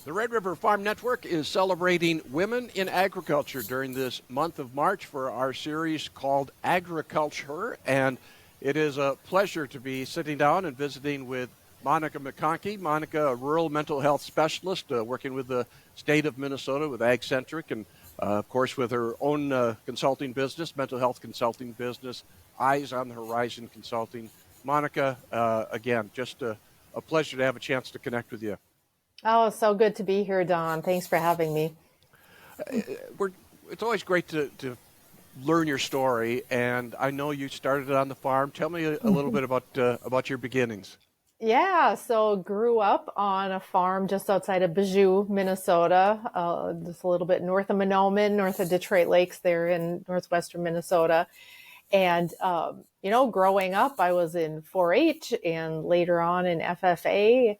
The Red River Farm Network is celebrating women in agriculture during this month of March for our series called Agricult-HER, and it is a pleasure to be sitting down and visiting with Monica McConkey. Monica, a rural mental health specialist working with the state of Minnesota with AgCentric, and of course with her own consulting business, mental health consulting business, Eyes on the Horizon Consulting. Monica, again, just a pleasure to have a chance to connect with you. Oh, so good to be here, Don. Thanks for having me. It's always great to learn your story, and I know you started on the farm. Tell me a little bit about your beginnings. Yeah, so grew up on a farm just outside of Bejou, Minnesota, just a little bit north of Mahnomen, north of Detroit Lakes there in northwestern Minnesota. And, growing up, I was in 4-H and later on in FFA.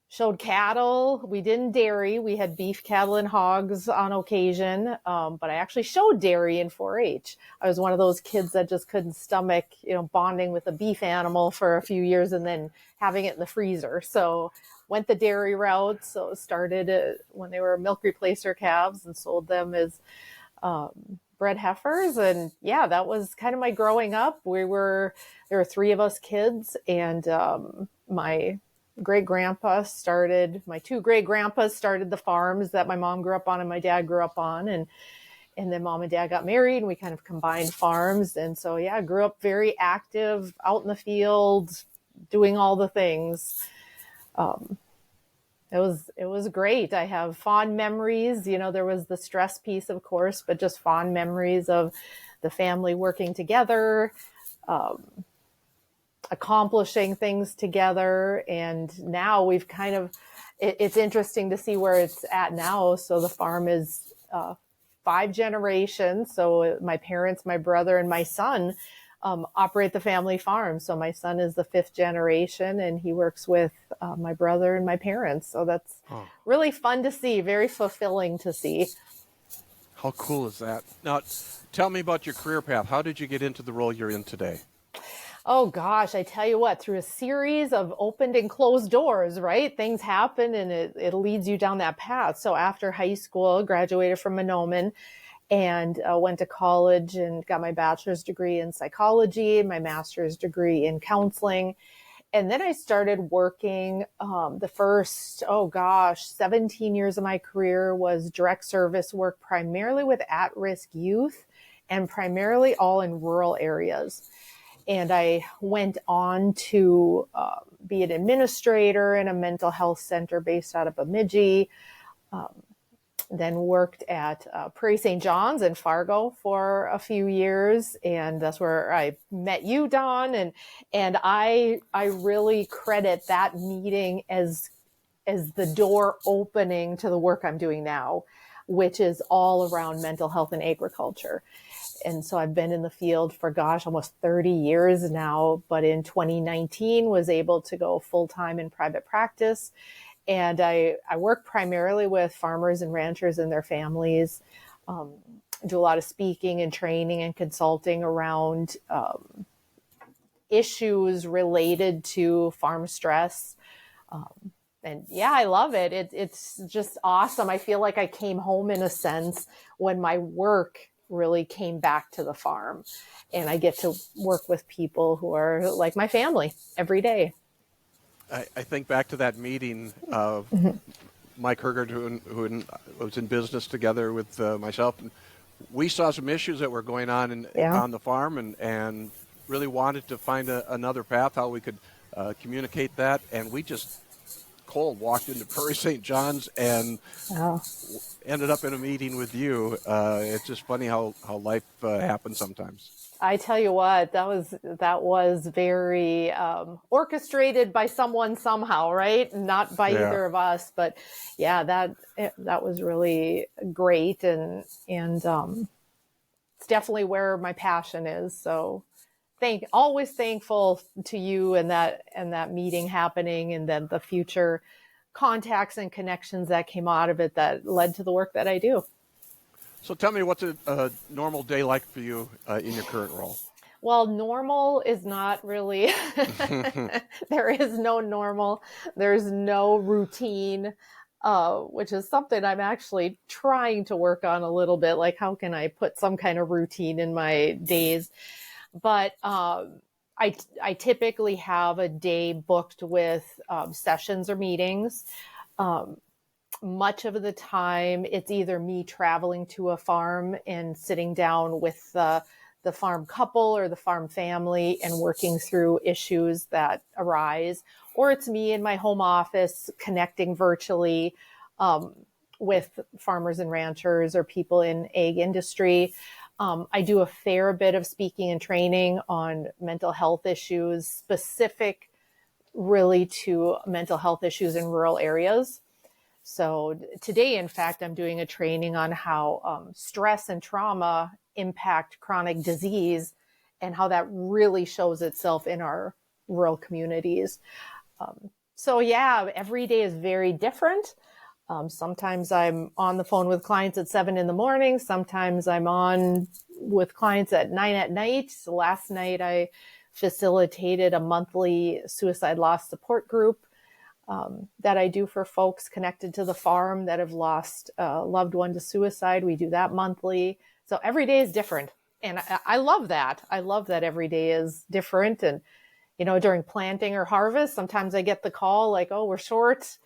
Showed cattle. We didn't dairy. We had beef, cattle, and hogs on occasion. But I actually showed dairy in 4-H. I was one of those kids that just couldn't stomach, bonding with a beef animal for a few years and then having it in the freezer. So went the dairy route. So started when they were milk replacer calves and sold them as bred heifers. And yeah, that was kind of my growing up. There were 3 of us kids, and my two great grandpas started the farms that my mom grew up on and my dad grew up on. And then mom and dad got married and we kind of combined farms. And so, yeah, I grew up very active out in the field, doing all the things. It was great. I have fond memories. There was the stress piece, of course, but just fond memories of the family working together, accomplishing things together. And now we've it's interesting to see where it's at now. So the farm is 5 generations. So my parents, my brother, and my son operate the family farm. So my son is the 5th generation and he works with my brother and my parents. So that's really fun to see, very fulfilling to see. How cool is that? Now, tell me about your career path. How did you get into the role you're in today? Oh gosh, I tell you what, through a series of opened and closed doors, right? Things happen and it leads you down that path. So after high school, graduated from Mahnomen and went to college and got my bachelor's degree in psychology, my master's degree in counseling. And then I started working. The first, 17 years of my career was direct service work, primarily with at-risk youth and primarily all in rural areas. And I went on to be an administrator in a mental health center based out of Bemidji. Then worked at Prairie St. John's in Fargo for a few years. And that's where I met you, Don. And I really credit that meeting as the door opening to the work I'm doing now, which is all around mental health and agriculture. And so I've been in the field for, almost 30 years now, but in 2019 was able to go full-time in private practice. And I work primarily with farmers and ranchers and their families, do a lot of speaking and training and consulting around issues related to farm stress. And yeah, I love it. It's just awesome. I feel like I came home in a sense when my work really came back to the farm, and I get to work with people who are like my family every day. I think back to that meeting of Mike Hergert, who was in business together with myself, and we saw some issues that were going on on the farm, and really wanted to find another path, how we could communicate that, and we just cold walked into Prairie St. John's and ended up in a meeting with you. It's just funny how life happens sometimes. I tell you what, that was very orchestrated by someone somehow, right? Not by either of us, but yeah, that was really great, and it's definitely where my passion is. So always thankful to you and that meeting happening, and then the future contacts and connections that came out of it that led to the work that I do. So tell me, what's a normal day like for you in your current role? Well, normal is not really, there is no normal. There's no routine. which is something I'm actually trying to work on a little bit. Like, how can I put some kind of routine in my days? But I typically have a day booked with sessions or meetings. Much of the time, it's either me traveling to a farm and sitting down with the farm couple or the farm family and working through issues that arise, or it's me in my home office connecting virtually with farmers and ranchers or people in ag industry. I do a fair bit of speaking and training on mental health issues, specific really to mental health issues in rural areas. So today, in fact, I'm doing a training on how stress and trauma impact chronic disease and how that really shows itself in our rural communities. So yeah, every day is very different. Sometimes I'm on the phone with clients at 7 a.m. Sometimes I'm on with clients at 9 p.m. Last night, I facilitated a monthly suicide loss support group that I do for folks connected to the farm that have lost a loved one to suicide. We do that monthly. So every day is different. And I love that. I love that every day is different. And, you know, during planting or harvest, sometimes I get the call like, oh, we're short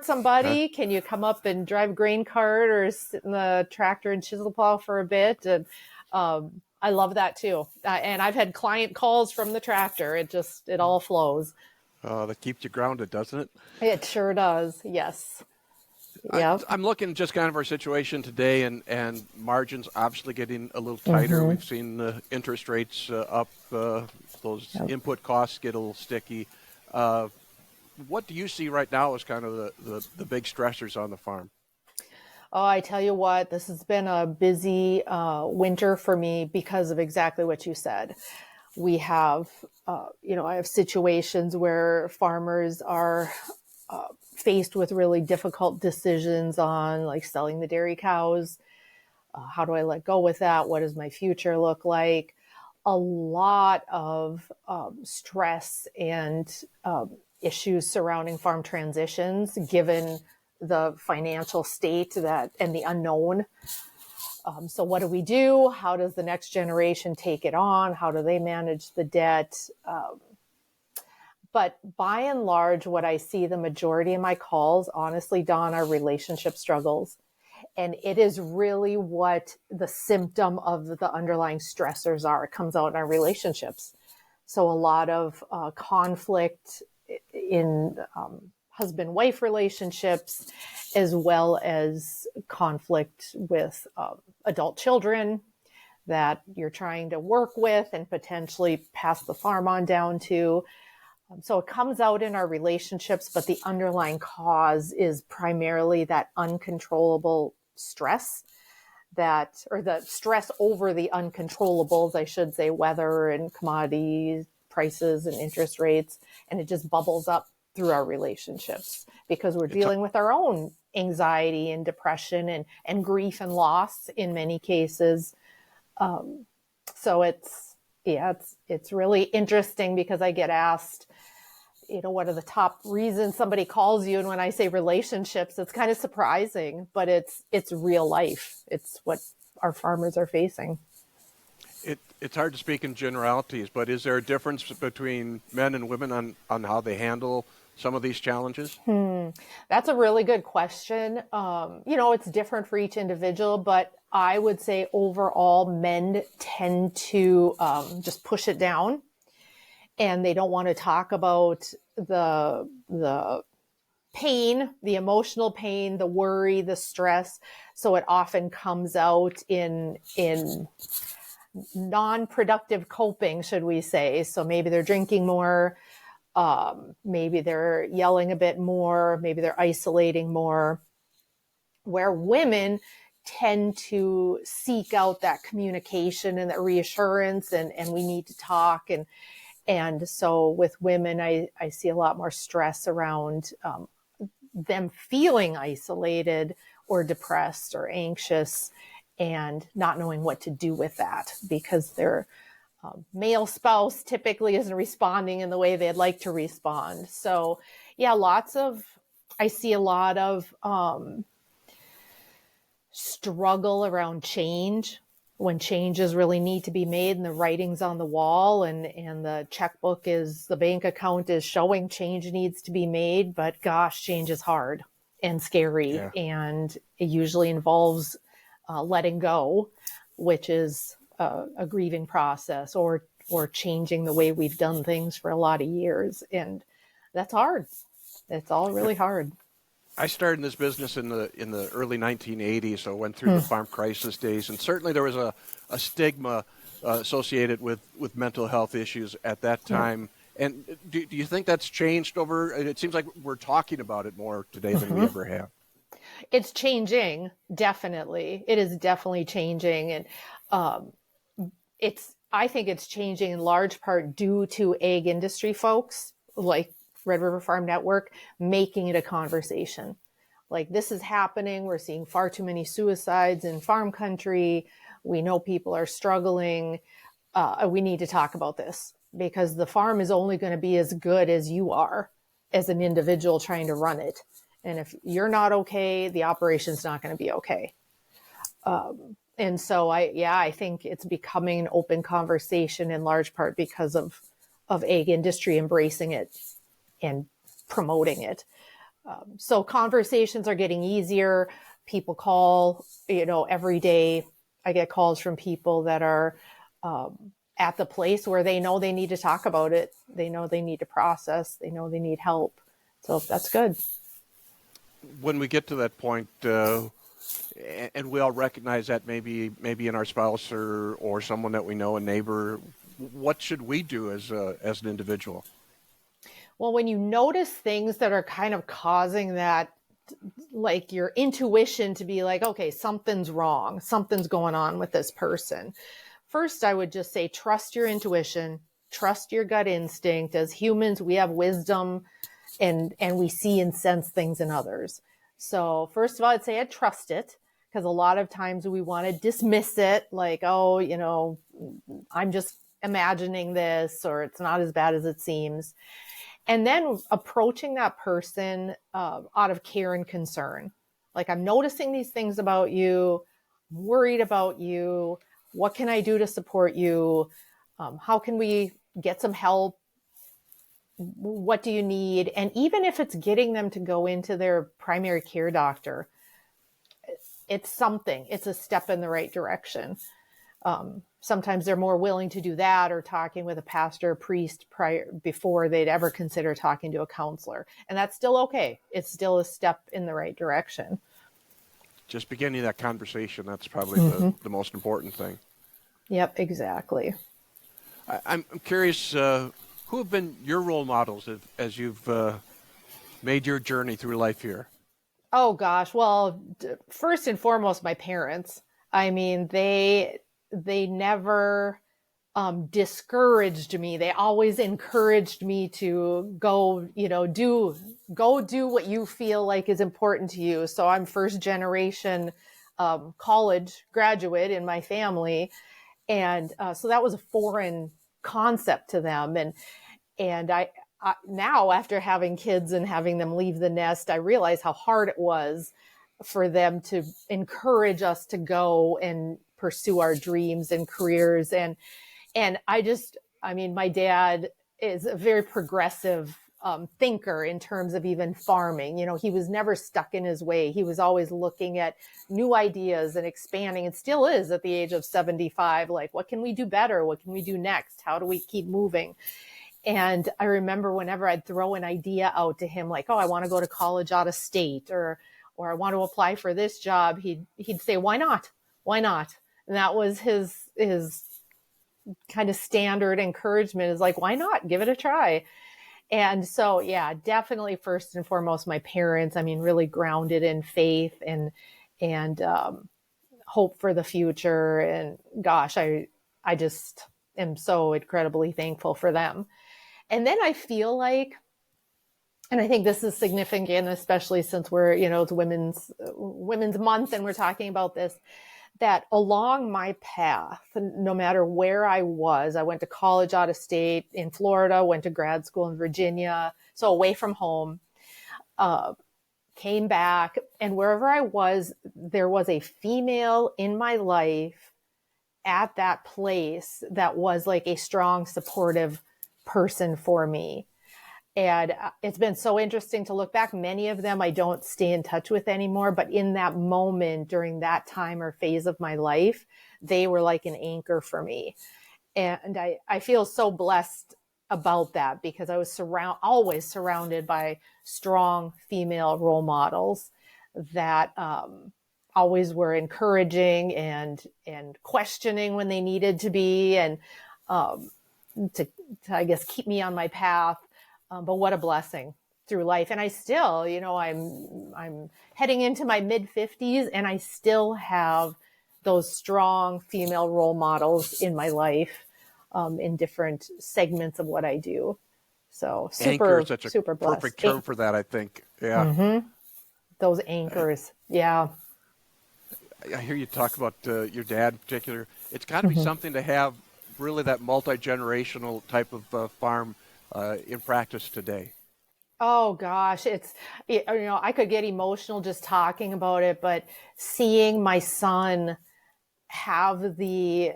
somebody. Can you come up and drive a grain cart or sit in the tractor and chisel plow for a bit? And I love that too. And I've had client calls from the tractor. It all flows. That keeps you grounded, doesn't it? It sure does. Yes. Yeah. I'm looking just kind of our situation today, and margins obviously getting a little tighter. Mm-hmm. We've seen the interest rates up. Those input costs get a little sticky. What do you see right now as kind of the big stressors on the farm? Oh, I tell you what, this has been a busy winter for me because of exactly what you said. We have, I have situations where farmers are faced with really difficult decisions on like selling the dairy cows. How do I let go with that? What does my future look like? A lot of stress and issues surrounding farm transitions, given the financial state and the unknown. So what do we do? How does the next generation take it on? How do they manage the debt? But by and large, what I see the majority of my calls, honestly, Dawn, are relationship struggles. And it is really what the symptom of the underlying stressors are. It comes out in our relationships. So a lot of conflict in husband-wife relationships, as well as conflict with adult children that you're trying to work with and potentially pass the farm on down to. So it comes out in our relationships, but the underlying cause is primarily that uncontrollable stress or the stress over the uncontrollables, I should say, weather and commodities, prices and interest rates. And it just bubbles up through our relationships because we're dealing with our own anxiety and depression and grief and loss in many cases. So it's really interesting because I get asked, what are the top reasons somebody calls you? And when I say relationships, it's kind of surprising, but it's real life. It's what our farmers are facing. It's hard to speak in generalities, but is there a difference between men and women on how they handle some of these challenges? That's a really good question. It's different for each individual, but I would say overall men tend to just push it down, and they don't want to talk about the pain, the emotional pain, the worry, the stress. So it often comes out in non-productive coping, should we say. So maybe they're drinking more, maybe they're yelling a bit more, maybe they're isolating more, where women tend to seek out that communication and that reassurance and we need to talk. And so with women, I see a lot more stress around them feeling isolated or depressed or anxious and not knowing what to do with that because their male spouse typically isn't responding in the way they'd like to respond. So yeah, lots of I see a lot of struggle around change, when changes really need to be made and the writing's on the wall, and the checkbook is, the bank account is showing change needs to be made. But gosh, change is hard and scary. Yeah. And it usually involves letting go, which is a grieving process, or changing the way we've done things for a lot of years. And that's hard. It's all really hard. I started in this business in the early 1980s, so I went through the farm crisis days, and certainly there was a stigma associated with mental health issues at that time. And do you think that's changed over? It seems like we're talking about it more today than we ever have. It's changing, definitely. It is definitely changing, and I think it's changing in large part due to ag industry folks like Red River Farm Network making it a conversation. Like, this is happening. We're seeing far too many suicides in farm country. We know people are struggling. We need to talk about this, because the farm is only going to be as good as you are as an individual trying to run it. And if you're not okay, the operation's not going to be okay. And so I think it's becoming an open conversation in large part because of ag industry embracing it and promoting it. So conversations are getting easier. People call, every day. I get calls from people that are at the place where they know they need to talk about it. They know they need to process. They know they need help. So that's good. When we get to that point, and we all recognize that maybe in our spouse or someone that we know, a neighbor, what should we do as an individual? Well, when you notice things that are kind of causing that, like your intuition to be like, okay, something's wrong, something's going on with this person. First, I would just say, trust your intuition, trust your gut instinct. As humans, we have wisdom, and we see and sense things in others. So first of all, I'd say I'd trust it, because a lot of times we want to dismiss it, like, oh, I'm just imagining this, or it's not as bad as it seems. And then approaching that person out of care and concern. Like, I'm noticing these things about you. I'm worried about you. What can I do to support you? How can we get some help? What do you need? And even if it's getting them to go into their primary care doctor, it's something. It's a step in the right direction. Sometimes they're more willing to do that, or talking with a pastor or priest before they'd ever consider talking to a counselor. And that's still okay. It's still a step in the right direction. Just beginning that conversation, that's probably the most important thing. Yep, exactly. I'm curious, who have been your role models as you've made your journey through life here? Oh, gosh. Well, first and foremost, my parents. I mean, they never discouraged me. They always encouraged me to go do what you feel like is important to you. So I'm first generation college graduate in my family. And so that was a foreign concept to them. And I now, after having kids and having them leave the nest, I realize how hard it was for them to encourage us to go and pursue our dreams and careers. And my dad is a very progressive thinker in terms of even farming. He was never stuck in his way. He was always looking at new ideas and expanding, and still is at the age of 75. Like, what can we do better? What can we do next? How do we keep moving? And I remember whenever I'd throw an idea out to him, like, oh, I want to go to college out of state, or I want to apply for this job, he'd say, why not? Why not? And that was his kind of standard encouragement, is like, why not? Give it a try. And so, yeah, definitely first and foremost, my parents, really grounded in faith and hope for the future. And gosh, I just am so incredibly thankful for them. And then I feel like, and I think this is significant, especially since we're, it's Women's Month and we're talking about this, that along my path, no matter where I went to college out of state in Florida, went to grad school in Virginia, so away from home. came back, and wherever I was, there was a female in my life at that place that was like a strong, supportive person for me. And it's been so interesting to look back. Many of them I don't stay in touch with anymore, but in that moment, during that time or phase of my life, they were like an anchor for me. And I feel so blessed about that, because I was always surrounded by strong female role models that always were encouraging and questioning when they needed to be, and to I guess keep me on my path. But what a blessing through life. And I still, I'm heading into my mid-50s, and I still have those strong female role models in my life, in different segments of what I do. So Anchor is such a super blessed. perfect term for that, I think. Yeah. Mm-hmm. Those anchors. Yeah. I hear you talk about your dad in particular. It's got to be something to have really that multi-generational type of farm in practice today. Oh gosh, I could get emotional just talking about it, but seeing my son have the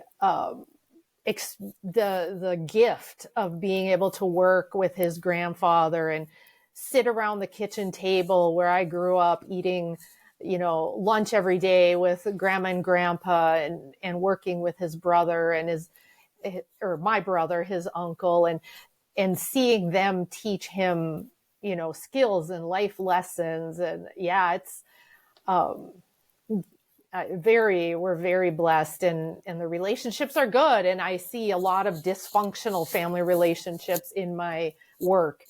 gift of being able to work with his grandfather and sit around the kitchen table where I grew up eating, lunch every day with grandma and grandpa, and working with his brother and my brother, his uncle, and seeing them teach him, skills and life lessons. And yeah, it's, we're very blessed, and the relationships are good. And I see a lot of dysfunctional family relationships in my work.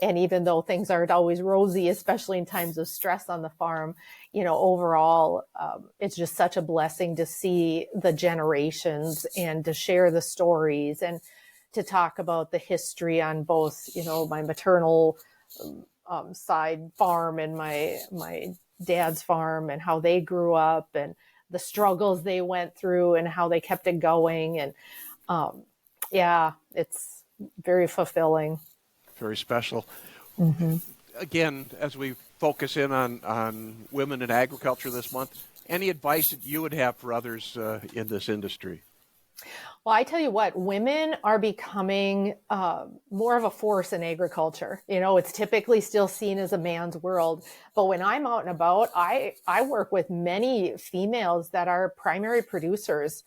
And even though things aren't always rosy, especially in times of stress on the farm, overall, it's just such a blessing to see the generations and to share the stories and to talk about the history on both, my maternal side farm and my dad's farm, and how they grew up and the struggles they went through and how they kept it going. And it's very fulfilling. Very special. Mm-hmm. Again, as we focus in on women in agriculture this month, any advice that you would have for others in this industry? Well, I tell you what, women are becoming more of a force in agriculture. It's typically still seen as a man's world. But when I'm out and about, I work with many females that are primary producers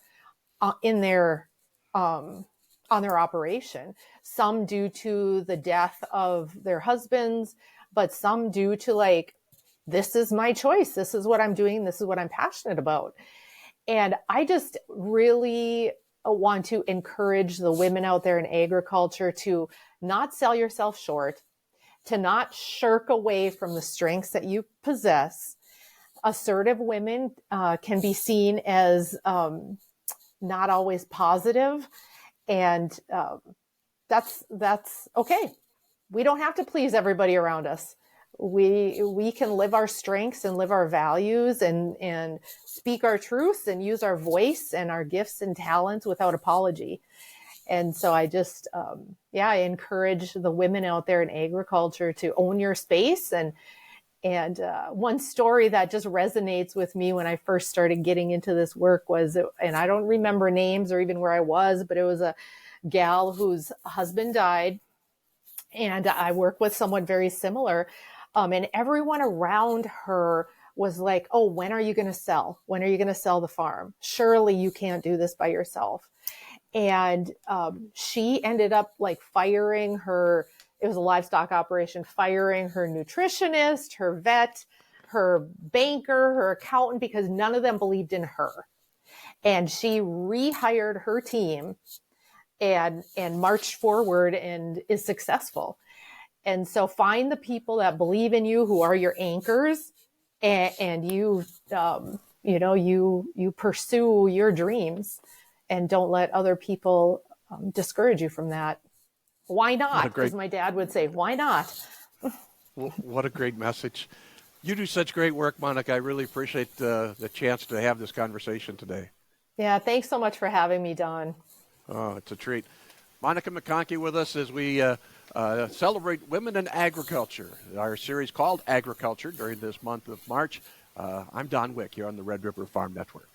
in their on their operation. Some due to the death of their husbands, but some due to this is my choice. This is what I'm doing. This is what I'm passionate about. And I just really want to encourage the women out there in agriculture to not sell yourself short, to not shirk away from the strengths that you possess. Assertive women can be seen as not always positive, and that's okay. We don't have to please everybody around us. We can live our strengths and live our values and speak our truths and use our voice and our gifts and talents without apology. And so I just, I encourage the women out there in agriculture to own your space. And one story that just resonates with me when I first started getting into this work was, and I don't remember names or even where I was, but it was a gal whose husband died. And I work with someone very similar. And everyone around her was like, oh, when are you going to sell? When are you going to sell the farm? Surely you can't do this by yourself. And she ended up firing her, it was a livestock operation, firing her nutritionist, her vet, her banker, her accountant, because none of them believed in her. And she rehired her team and marched forward and is successful. And so find the people that believe in you, who are your anchors, and you pursue your dreams, and don't let other people discourage you from that. Why not? As my dad would say, why not? What a great message. You do such great work, Monica. I really appreciate the chance to have this conversation today. Yeah, thanks so much for having me, Don. Oh, it's a treat. Monica McConkey with us as we celebrate women in agriculture. Our series called Agriculture during this month of March. I'm Don Wick here on the Red River Farm Network.